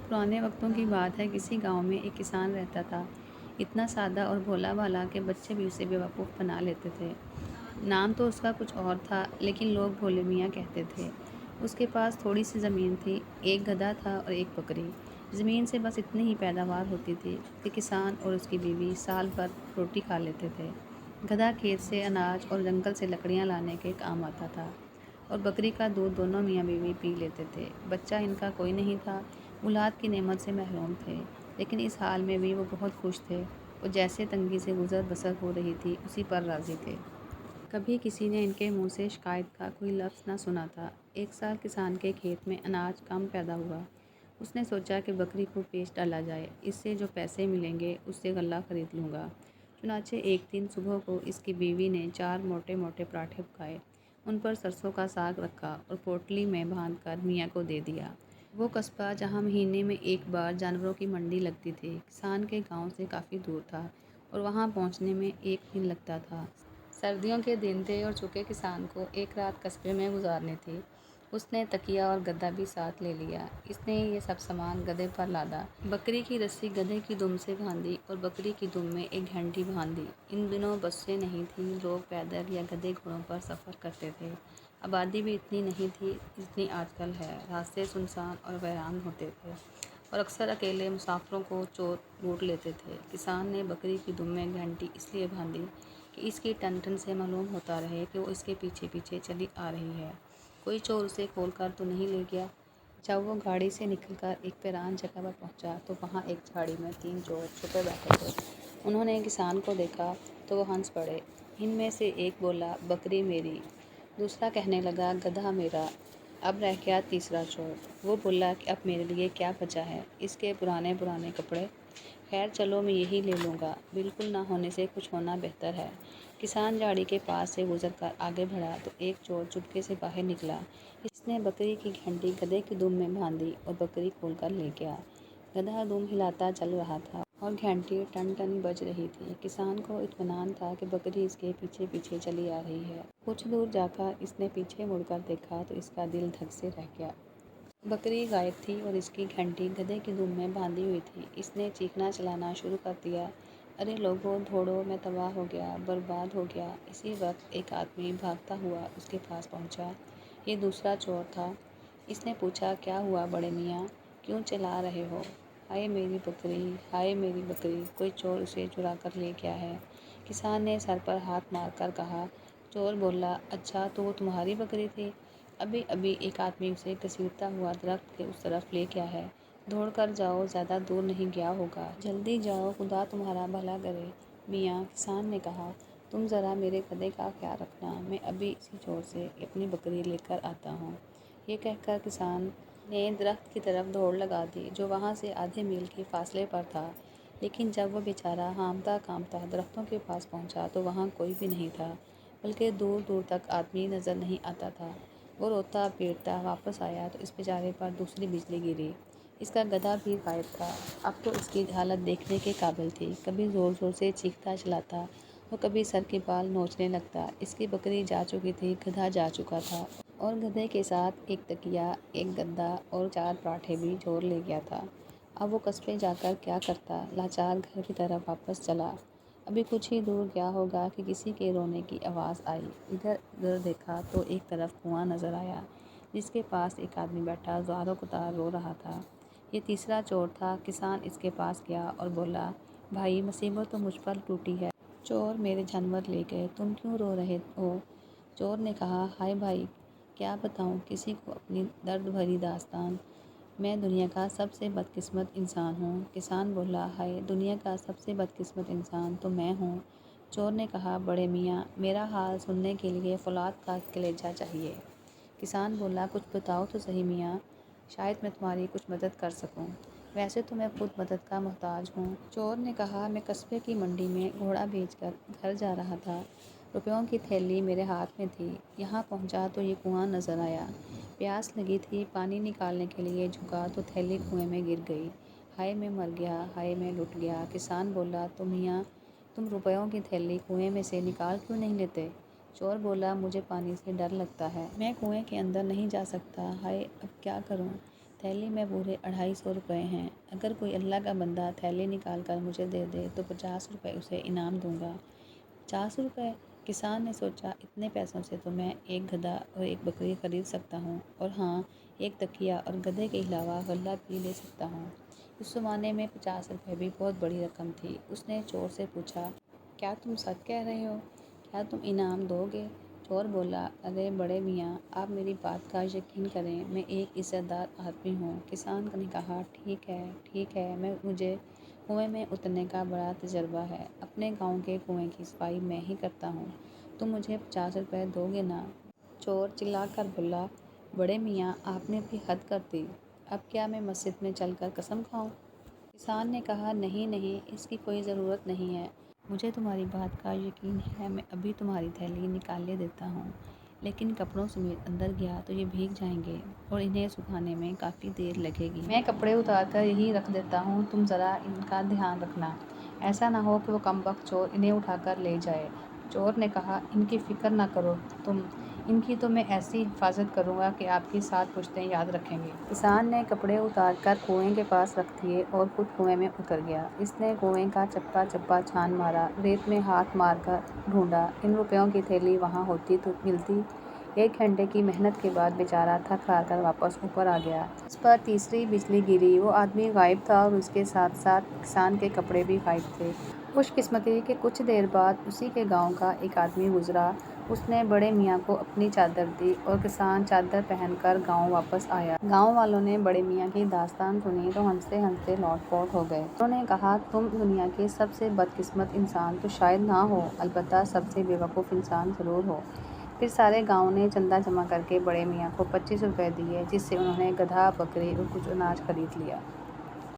پرانے وقتوں کی بات ہے، کسی گاؤں میں ایک کسان رہتا تھا، اتنا سادہ اور بھولا بھالا کہ بچے بھی اسے بیوقوف بنا لیتے تھے۔ نام تو اس کا کچھ اور تھا، لیکن لوگ بھولے میاں کہتے تھے۔ اس کے پاس تھوڑی سی زمین تھی، ایک گدھا تھا اور ایک بکری۔ زمین سے بس اتنی ہی پیداوار ہوتی تھی کہ کسان اور اس کی بیوی سال بھر روٹی کھا لیتے تھے۔ گدھا کھیت سے اناج اور جنگل سے لکڑیاں لانے کے کام آتا تھا، اور بکری کا دودھ دونوں میاں بیوی پی لیتے تھے۔ بچہ ان کا کوئی نہیں تھا، اولاد کی نعمت سے محروم تھے، لیکن اس حال میں بھی وہ بہت خوش تھے۔ وہ جیسے تنگی سے گزر بسر ہو رہی تھی، اسی پر راضی تھے۔ کبھی کسی نے ان کے منہ سے شکایت کا کوئی لفظ نہ سنا تھا۔ ایک سال کسان کے کھیت میں اناج کم پیدا ہوا۔ اس نے سوچا کہ بکری کو بیچ ڈالا جائے، اس سے جو پیسے ملیں گے اس سے غلہ خرید لوں گا۔ چنانچہ ایک دن صبح کو اس کی بیوی نے 4 موٹے موٹے پراٹھے پکائے، ان پر سرسوں کا ساگ رکھا اور پوٹلی میں باندھ کر میاں کو دے دیا۔ وہ قصبہ جہاں مہینے میں ایک بار جانوروں کی منڈی لگتی تھی، کسان کے گاؤں سے کافی دور تھا، اور وہاں پہنچنے میں 1 دن لگتا تھا۔ سردیوں کے دن تھے اور چونکہ کسان کو ایک رات قصبے میں گزارنی تھی، اس نے تکیہ اور گدا بھی ساتھ لے لیا۔ اس نے یہ سب سامان گدھے پر لادا، بکری کی رسی گدھے کی دم سے باندھی اور بکری کی دم میں ایک گھنٹی باندھ دی۔ ان دنوں بسیں نہیں تھیں، لوگ پیدل یا گدھے گھوڑوں پر سفر کرتے تھے۔ آبادی بھی اتنی نہیں تھی جتنی آج کل ہے، راستے سنسان اور ویران ہوتے تھے، اور اکثر اکیلے مسافروں کو چور لوٹ لیتے تھے۔ کسان نے بکری کی دم میں گھنٹی اس لیے باندھی کہ اس کی ٹن ٹن سے معلوم ہوتا رہے کہ وہ اس کے پیچھے پیچھے چلی آ رہی ہے، کوئی چور اسے کھول کر تو نہیں لے گیا۔ جب وہ گاڑی سے نکل کر ایک ویران جگہ پر پہنچا تو وہاں ایک جھاڑی میں 3 چور چھپے بیٹھے تھے۔ انہوں نے کسان کو دیکھا تو وہ ہنس پڑے۔ ان میں سے ایک بولا، بکری میری، دوسرا کہنے لگا، گدھا میرا۔ اب رہ گیا تیسرا چور۔ وہ بولا کہ اب میرے لیے کیا بچا ہے، اس کے پرانے پرانے کپڑے؟ خیر چلو میں یہی لے لوں گا، بالکل نہ ہونے سے کچھ ہونا بہتر ہے۔ کسان جھاڑی کے پاس سے گزر کر آگے بڑھا تو ایک چور چپکے سے باہر نکلا۔ اس نے بکری کی گھنٹی گدھے کی دم میں باندھی اور بکری کھول کر لے گیا۔ گدھا دم ہلاتا چل رہا تھا اور گھنٹی ٹن ٹن بج رہی تھی۔ کسان کو اطمینان تھا کہ بکری اس کے پیچھے پیچھے چلی آ رہی ہے۔ کچھ دور جا کر اس نے پیچھے مڑ کر دیکھا تو اس کا دل دھک سے رہ گیا۔ بکری غائب تھی اور اس کی گھنٹی گدھے کی دم میں باندھی ہوئی تھی۔ اس نے چیخنا چلانا شروع کر دیا، ارے لوگو دوڑو، میں تباہ ہو گیا، برباد ہو گیا۔ اسی وقت ایک آدمی بھاگتا ہوا اس کے پاس پہنچا۔ یہ دوسرا چور تھا۔ اس نے پوچھا، کیا ہوا بڑے میاں، کیوں چلا رہے ہو؟ ہائے میری بکری، ہائے میری بکری، کوئی چور اسے چرا کر لے گیا ہے۔ کسان نے سر پر ہاتھ مار کر کہا۔ چور بولا، اچھا تو وہ تمہاری بکری تھی؟ ابھی ابھی ایک آدمی اسے گھسیٹتا ہوا درخت کے اس طرف لے گیا ہے، دوڑ کر جاؤ، زیادہ دور نہیں گیا ہوگا، جلدی جاؤ، خدا تمہارا بھلا کرے۔ میاں، کسان نے کہا، تم ذرا میرے گدھے کا خیال رکھنا، میں ابھی اسی چور سے اپنی بکری لے کر آتا ہوں۔ یہ کہہ کر کسان نے درخت کی طرف دوڑ لگا دی جو وہاں سے آدھے میل کے فاصلے پر تھا، لیکن جب وہ بیچارہ ہامتا کامتا درختوں کے پاس پہنچا تو وہاں کوئی بھی نہیں تھا، بلکہ دور دور تک آدمی نظر نہیں آتا تھا۔ وہ روتا پیٹتا واپس آیا تو اس بیچارے پر دوسری بجلی گری۔ اس کا گدھا بھی غائب تھا۔ اب تو اس کی حالت دیکھنے کے قابل تھی، کبھی زور زور سے چیختا چلاتا اور کبھی سر کے بال نوچنے لگتا۔ اس کی بکری جا چکی تھی، گدھا جا چکا تھا، اور گدھے کے ساتھ ایک تکیہ، ایک گدا اور 4 پراٹھے بھی چور لے گیا تھا۔ اب وہ قصبے جا کر کیا کرتا؟ لاچار گھر کی طرف واپس چلا۔ ابھی کچھ ہی دور گیا ہوگا کہ کسی کے رونے کی آواز آئی۔ ادھر ادھر دیکھا تو ایک طرف کنواں نظر آیا جس کے پاس ایک آدمی بیٹھا زار و قطار رو رہا تھا۔ یہ تیسرا چور تھا۔ کسان اس کے پاس گیا اور بولا، بھائی مصیبت تو مجھ پر ٹوٹی ہے، چور میرے جانور لے گئے، تم کیوں رو رہے ہو؟ چور نے کہا، ہائے بھائی، کیا بتاؤں کسی کو اپنی درد بھری داستان، میں دنیا کا سب سے بدقسمت انسان ہوں۔ کسان بولا، ہائے، دنیا کا سب سے بدقسمت انسان تو میں ہوں۔ چور نے کہا، بڑے میاں، میرا حال سننے کے لیے فولاد کا کلیجہ چاہیے۔ کسان بولا، کچھ بتاؤ تو صحیح میاں، شاید میں تمہاری کچھ مدد کر سکوں، ویسے تو میں خود مدد کا محتاج ہوں۔ چور نے کہا، میں قصبے کی منڈی میں گھوڑا بیچ کر گھر جا رہا تھا، روپیوں کی تھیلی میرے ہاتھ میں تھی، یہاں پہنچا تو یہ کنواں نظر آیا، پیاس لگی تھی، پانی نکالنے کے لیے جھکا تو تھیلی کنویں میں گر گئی، ہائے میں مر گیا، ہائے میں لٹ گیا۔ کسان بولا، تو میاں تم روپیوں کی تھیلی کنویں میں سے نکال کیوں نہیں لیتے؟ چور بولا، مجھے پانی سے ڈر لگتا ہے، میں کنویں کے اندر نہیں جا سکتا، ہائے اب کیا کروں؟ تھیلی میں پورے 250 روپے ہیں۔ اگر کوئی اللہ کا بندہ تھیلی نکال کر مجھے دے دے تو 50 روپے اسے انعام دوں گا۔ 50 روپے؟ کسان نے سوچا، اتنے پیسوں سے تو میں ایک گدھا اور ایک بکری خرید سکتا ہوں، اور ہاں، ایک تکیہ اور گدھے کے علاوہ غلہ بھی لے سکتا ہوں۔ اس زمانے میں 50 روپے بھی بہت بڑی رقم تھی۔ اس نے چور سے پوچھا، کیا تم سچ کہہ رہے ہو؟ کیا تم انعام دو گے؟ چور بولا، ارے بڑے میاں، آپ میری بات کا یقین کریں، میں ایک عزت دار آدمی ہوں۔ کسان نے کہا، ٹھیک ہے، مجھے کنویں میں اترنے کا بڑا تجربہ ہے، اپنے گاؤں کے کنویں کی صفائی میں ہی کرتا ہوں، تم مجھے 50 روپے دو گے نا؟ چور چلا کر بولا، بڑے میاں، آپ نے بھی حد کر دی، اب کیا میں مسجد میں چل کر قسم کھاؤں؟ کسان نے کہا، نہیں، اس کی کوئی ضرورت نہیں ہے، مجھے تمہاری بات کا یقین ہے، میں ابھی تمہاری تھیلی نکالے دیتا ہوں، لیکن کپڑوں سمیت اندر گیا تو یہ بھیگ جائیں گے اور انہیں سکھانے میں کافی دیر لگے گی۔ میں کپڑے اتار کر یہیں رکھ دیتا ہوں، تم ذرا ان کا دھیان رکھنا، ایسا نہ ہو کہ وہ کمبخت چور انہیں اٹھا کر لے جائے۔ چور نے کہا، ان کی فکر نہ کرو تم، ان کی تو میں ایسی حفاظت کروں گا کہ آپ کی 7 پشتیں یاد رکھیں گی۔ کسان نے کپڑے اتار کر کنویں کے پاس رکھ دیے اور خود کنویں میں اتر گیا۔ اس نے کنویں کا چپا چپا چھان مارا، ریت میں ہاتھ مار کر ڈھونڈا، ان روپیوں کی تھیلی وہاں ہوتی تو ملتی۔ 1 گھنٹے کی محنت کے بعد بیچارہ تھک ہار کر واپس اوپر آ گیا۔ اس پر تیسری بجلی گری، وہ آدمی غائب تھا اور اس کے ساتھ ساتھ کسان کے کپڑے بھی غائب تھے۔ خوش قسمتی کہ کچھ دیر بعد اسی کے گاؤں کا ایک آدمی گزرا، اس نے بڑے میاں کو اپنی چادر دی اور کسان چادر پہن کر گاؤں واپس آیا۔ گاؤں والوں نے بڑے میاں کی داستان سنی تو ہنستے ہنستے لوٹ پوٹ ہو گئے۔ انہوں نے کہا، تم دنیا کے سب سے بدقسمت انسان تو شاید نہ ہو، البتہ سب سے بے وقوف انسان ضرور ہو۔ پھر سارے گاؤں نے چندہ جمع کر کے بڑے میاں کو 25 روپے دیے، جس سے انہوں نے گدھا، بکری اور کچھ اناج خرید لیا۔